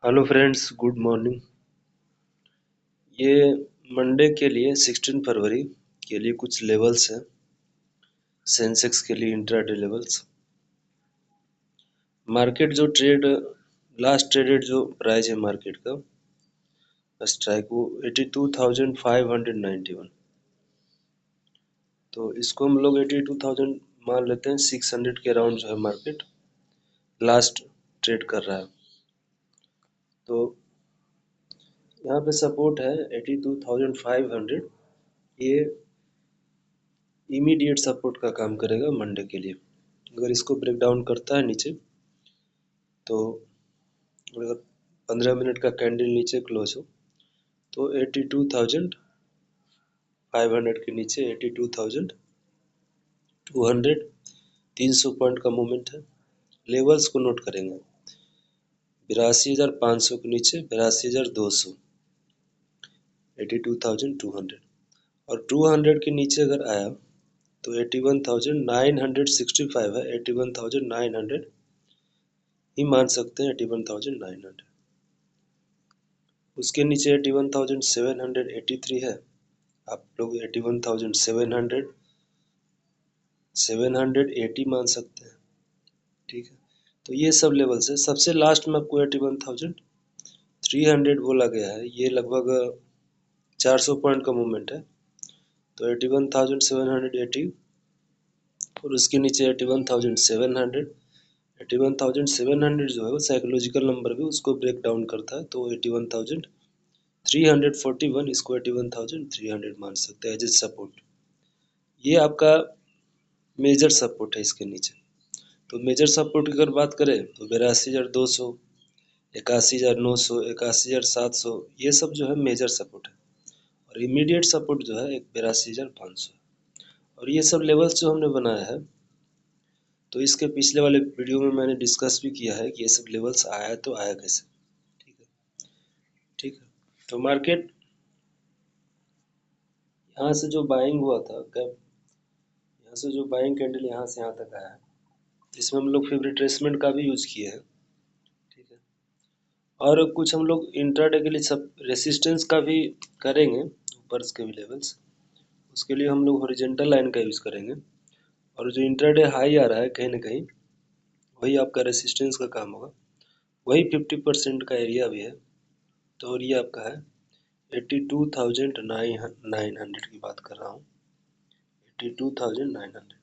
Hello friends, good morning. ये Monday के लिए 16 फरवरी के लिए कुछ लेवल्स हैं। सेंसेक्स के लिए इंट्राडे लेवल्स। मार्केट जो लास्ट ट्रेडेड जो प्राइस है मार्केट का स्ट्राइक वो 82,591। तो इसको हम लोग 82,000 मान लेते हैं। 600 के अराउंड जो है मार्केट लास्ट ट्रेड कर रहा है। तो यहाँ पे सपोर्ट है 82,500। ये इमीडिएट सपोर्ट का काम करेगा मंडे के लिए। अगर इसको ब्रेक डाउन करता है नीचे तो अगर 15 मिनट का कैंडल नीचे क्लोज हो तो 82,500 के नीचे 82,200 300 पॉइंट का मूवमेंट है। लेवल्स को नोट करेंगे। 82,500 के नीचे 82,200, 82,200 और 200 के नीचे अगर आया तो 81,965 है। 81,900 ही मान सकते हैं। 81,900 उसके नीचे 81,783 है। आप लोग 81,780 मान सकते हैं। ठीक है, तो ये सब लेवल से सबसे लास्ट में आपको 81,300 बोला गया है। ये लगभग 400 पॉइंट का मूवमेंट है। तो 81,780 और उसके नीचे 81,700। 81,700 जो है वो साइकोलॉजिकल नंबर भी उसको ब्रेक डाउन करता है। तो 81,341 इसको 81,300 मान सकते हैं एज ए सपोर्ट। ये आपका मेजर सपोर्ट है इसके नीचे। तो मेजर सपोर्ट की अगर बात करें तो 82,200, 81,900, 81,700 ये सब जो है मेजर सपोर्ट है। और इमीडिएट सपोर्ट जो है 82,500। और ये सब लेवल्स जो हमने बनाया है तो इसके पिछले वाले वीडियो में मैंने डिस्कस भी किया है कि ये सब लेवल्स आया तो आया कैसे। ठीक है, ठीक है। तो मार्केट यहाँ से जो बाइंग हुआ था गैप, यहाँ से जो बाइंग कैंडल यहाँ से यहाँ तक आया है, इसमें हम लोग फेवरेट ट्रेसमेंट का भी यूज किए हैं। ठीक है, और कुछ हम लोग इंट्राडे के लिए सब रेसिस्टेंस का भी करेंगे, ऊपर के भी लेवल्स। उसके लिए हम लोग हॉरिजॉन्टल लाइन का यूज करेंगे। और जो इंट्राडे हाई आ रहा है कहीं ना कहीं वही आपका रेसिस्टेंस का काम होगा। वही 50% का एरिया भी है। तो और ये आपका है 82,900 की बात कर रहा हूँ। 82,900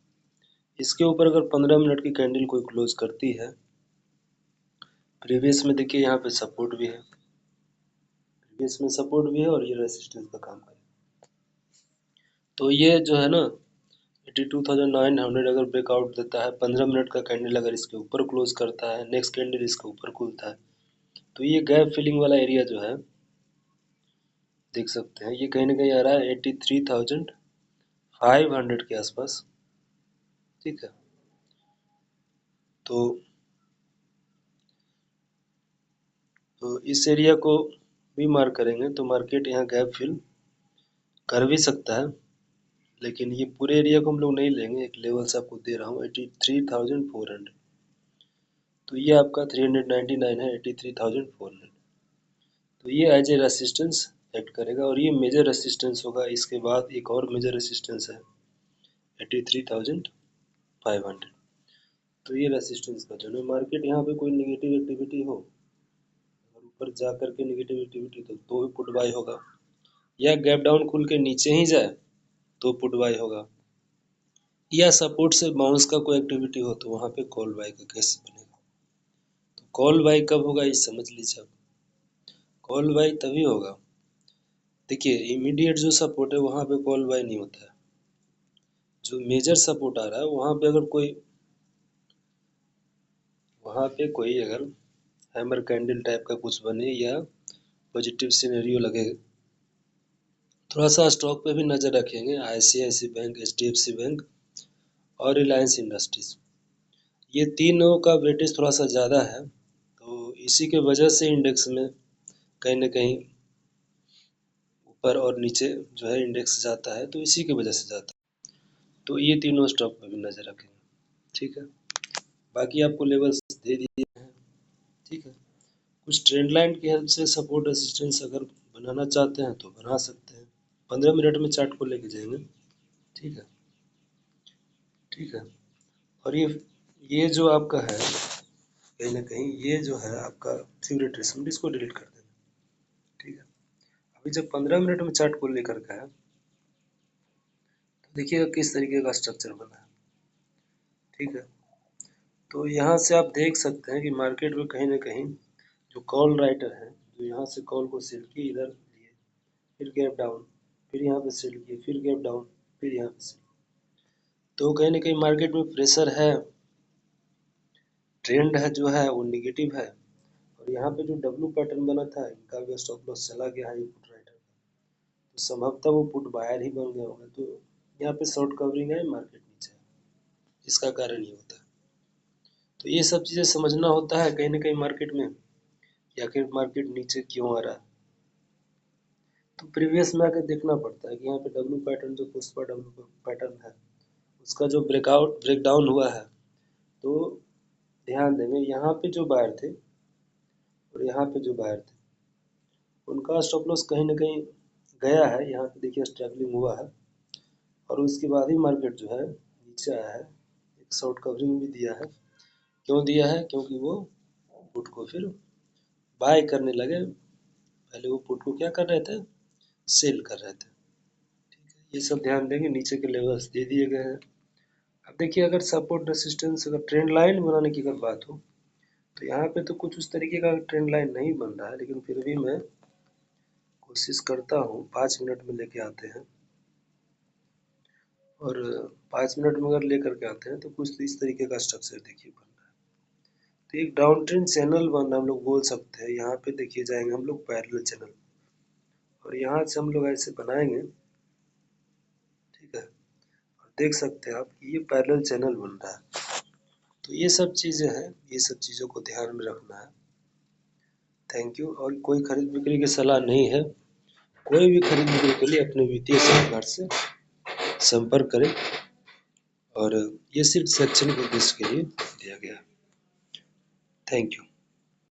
इसके ऊपर अगर 15 मिनट की कैंडल कोई क्लोज करती है, प्रीवियस में देखिए यहाँ पे सपोर्ट भी है, प्रीवियस में सपोर्ट भी है और ये रेसिस्टेंस का काम करेगा। तो ये जो है ना 82,900 अगर ब्रेकआउट देता है, 15 मिनट का कैंडल अगर इसके ऊपर क्लोज करता है, नेक्स्ट कैंडल इसके ऊपर खुलता है, तो ये गैप फिलिंग वाला एरिया जो है देख सकते हैं, ये कहीं ना कहीं आ रहा है 83,500 के आसपास। ठीक है, तो इस एरिया को भी मार्क करेंगे तो मार्केट यहाँ गैप फिल कर भी सकता है। लेकिन ये पूरे एरिया को हम लोग नहीं लेंगे। एक लेवल से आपको दे रहा हूँ 83,400। तो ये आपका 399 है 83,400। तो ये एज ए रेसिस्टेंस एक्ट करेगा और ये मेजर रेसिस्टेंस होगा। इसके बाद एक और मेजर रेसिस्टेंस है 83,500। तो ये रेसिस्टेंस का जो है मार्केट यहाँ पे कोई नेगेटिव एक्टिविटी हो और ऊपर जा करके नेगेटिव एक्टिविटी तो भी पुट बाय होगा, या गैप डाउन खुल के नीचे ही जाए तो पुट बाय होगा, या सपोर्ट से बाउंस का कोई एक्टिविटी हो तो वहाँ पे कॉल बाय का केस बनेगा। तो कॉल बाय कब होगा ये समझ लीजिए आप। कॉल बाय तभी होगा, देखिए इमीडिएट जो सपोर्ट है वहाँ पे कॉल बाय नहीं होता है। जो मेजर सपोर्ट आ रहा है वहाँ पे कोई अगर हैमर कैंडल टाइप का कुछ बने या पॉजिटिव सिनेरियो लगे, थोड़ा सा स्टॉक पे भी नज़र रखेंगे। ICICI बैंक, HDFC बैंक और रिलायंस इंडस्ट्रीज, ये तीनों का वेटेज थोड़ा सा ज़्यादा है। तो इसी के वजह से इंडेक्स में कहीं ना कहीं ऊपर और नीचे जो है इंडेक्स जाता है, तो इसी की वजह से जाता है। तो ये तीनों स्टॉक पर भी नज़र रखेंगे। ठीक है, बाकी आपको लेवल्स दे दिए हैं। ठीक है, कुछ ट्रेंड लाइन की हेल्प से सपोर्ट रेसिस्टेंस अगर बनाना चाहते हैं तो बना सकते हैं। 15 मिनट में चार्ट को लेके जाएंगे। ठीक है, ठीक है। और ये जो आपका है कहीं ना कहीं ये जो है आपका फेवरेट रेसमेंट, इसको डिलीट कर देना। ठीक है, अभी जब 15 मिनट में चार्ट को लेकर का है तो देखिएगा किस तरीके का स्ट्रक्चर बना है। ठीक है, तो यहाँ से आप देख सकते हैं कि मार्केट में कहीं ना कहीं जो कॉल राइटर है, जो यहाँ से कॉल को सेल किए, इधर लिए, फिर गैप डाउन, फिर यहाँ पे सेल किए, फिर गैप डाउन, फिर यहाँ पे सेल। तो कहीं ना कहीं मार्केट में प्रेशर है, ट्रेंड है जो है वो निगेटिव है। और यहाँ पे जो डब्लू पैटर्न बना था, इनका भी स्टॉप लॉस चला गया है पुट राइटर का, तो संभवतः वो पुट बायर ही बन गया होगा। तो यहाँ पे शॉर्ट कवरिंग है, मार्केट नीचे है, इसका कारण ये होता है। तो ये सब चीज़ें समझना होता है कहीं ना कहीं मार्केट में, या फिर मार्केट नीचे क्यों आ रहा है। तो प्रीवियस में आकर देखना पड़ता है कि यहाँ पे डब्लू पैटर्न, जो पुष्पा डब्लू पैटर्न है, उसका जो ब्रेक डाउन हुआ है, तो ध्यान देंगे यहाँ पे जो बायर थे और यहाँ पे जो बायर थे, उनका स्टॉप लॉस कहीं ना कहीं गया है। यहाँ पे देखिए स्ट्रगलिंग हुआ है और उसके बाद ही मार्केट जो है नीचे आया है। एक शॉर्ट कवरिंग भी दिया है। क्यों दिया है? क्योंकि वो पुट को फिर बाय करने लगे। पहले वो पुट को क्या कर रहे थे? सेल कर रहे थे। ठीक है, ये सब ध्यान देंगे। नीचे के लेवल्स दे दिए गए हैं। अब देखिए, अगर सपोर्ट रेसिस्टेंस, अगर ट्रेंड लाइन बनाने की अगर बात हो तो यहाँ पे तो कुछ उस तरीके का ट्रेंड लाइन नहीं बन रहा है, लेकिन फिर भी मैं कोशिश करता हूँ 5 मिनट में लेके आते हैं। और 5 मिनट में अगर लेकर के आते हैं तो कुछ इस तरीके का स्ट्रक्चर देखिए बन रहा है। तो एक डाउन ट्रेंड चैनल बन, हम लोग बोल सकते हैं। यहाँ पे देखिए जाएंगे हम लोग पैरेलल चैनल, और यहाँ से हम लोग ऐसे बनाएंगे। ठीक है, और देख सकते हैं आप कि ये पैरेलल चैनल बन रहा है। तो ये सब चीज़ें हैं, ये सब चीज़ों को ध्यान में रखना है। Thank you. और कोई खरीद बिक्री की सलाह नहीं है। कोई भी खरीद बिक्री के लिए अपने वित्तीय सलाहकार से संपर्क करें, और ये सिर्फ शैक्षणिक उद्देश्य के लिए दिया गया है। Thank you.